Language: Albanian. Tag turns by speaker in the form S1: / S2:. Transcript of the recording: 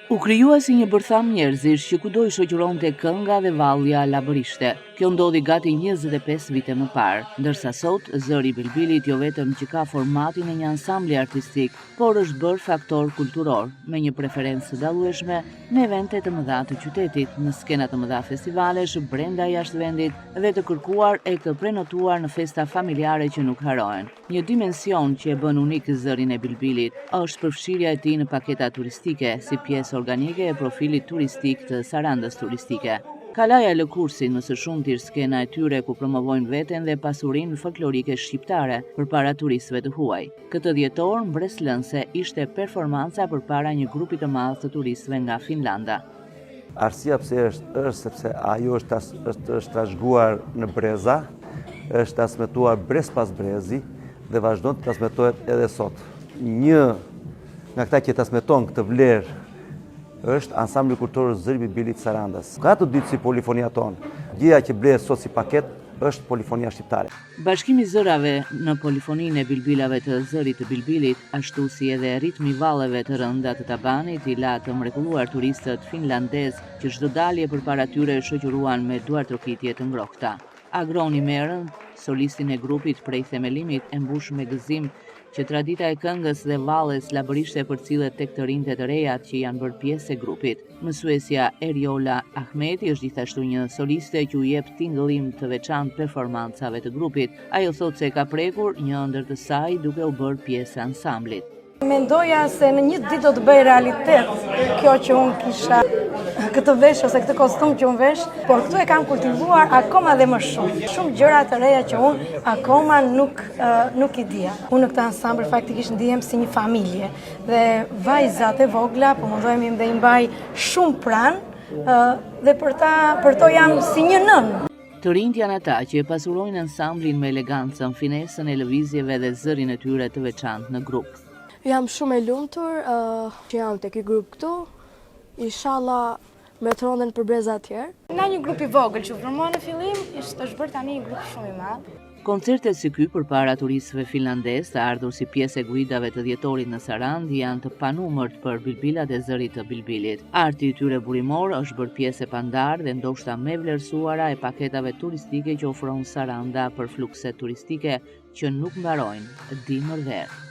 S1: U krijua si një bërtham njerëzish që kudo i shoqëronte kënga dhe vallja labërishte. Kjo ndodhi gati 25 vite më parë, ndërsa sot Zëri i Bilbilit jo vetëm që ka formatin e një ansambli artistik, por është bërë faktor kulturor, me një preferencë të dallueshme në evente të mëdha të qytetit, në skena të mëdha festivalesh brenda e jashtë vendit dhe të kërkuar e të prenotuar në festa familjare që nuk harohen. Një dimension që e bën unik Zërin e Bilbilit është përfshirja e tij në paketa turistike si pjesë organike e profilit turistik të Sarandës turistike. Kalaja lë kursin në së shumtir skena e tyre ku promovojnë veten dhe pasurinë folklorike shqiptare përpara turistëve të huaj. Këtë dhjetor mbreslënse ishte performanca përpara një grupi të madh të turistëve nga Finlanda.
S2: Arsia pse është sepse ajo është trashëguar në breza, është transmetuar brez pas brezi dhe vazhdon të transmetohet edhe sot. Një nga këta që transmeton këtë vlerë është ansambli kulturor Zëri i Bilbilit Sarandas. Ka të ditë si polifonia tonë. Gjëja që blehet sot si paket është polifonia shqiptare.
S1: Bashkimi i zërave në polifoninë e bilbilave të Zërit të Bilbilit, ashtu si edhe ritmi i valleve të rënda të tabanit, i la të mrekulluar turistët finlandez që çdo dalje përpara tyre shoqëruan me duartrokitje të ngrohta. Agroni Merën, solistin e grupit prej themelimit, e mbush me gëzim që tradita e këngës dhe valles labërishte përcillet tek të rinjtë të rejat që janë bërë pjesë e grupit. Mësuesja Eriola Ahmeti është gjithashtu një soliste që u jep tingëllim të veçantë performancave të grupit. Ajo thotë se ka prekur një ëndër të saj duke u bërë pjesë e ansamblit.
S3: Mendoja se në një ditë do të bëj realitet kjo që unë kisha këtë vesh ose këtë kostum që unë vesh, por këtu e kam kultivuar akoma dhe më shumë. Shumë gjëra të reja që unë akoma nuk i dija. Unë në këtë ansambël faktikisht ndihem si një familje dhe vajzat e vogla po mundohemi dhe i mbaj shumë pranë dhe për to jam si një nënë.
S1: Të rinjt janë ata që e pasurojnë ansamblin me elegancën, finesën e lëvizjeve dhe zërin e tyre të veçantë në grup.
S4: Jam shumë e lumtur që jam tek ky grup këtu. Inshallah me të rëndën për breza tjerë.
S3: Na një grup i vogël që formon në fillim, është bërë tani një grup shumë i madh.
S1: Koncertet si ky përpara turistëve finlandez të ardhur si pjesë e guidave të dhjetorit në Sarandë janë të panumërt për bilbilat e Zërit të Bilbilit. Arti i tyre burimor është bërë pjesë e pandar dhe ndoshta më vlerësuara e paketave turistike që ofron Saranda për flukse turistike që nuk mbarojnë dimër verë.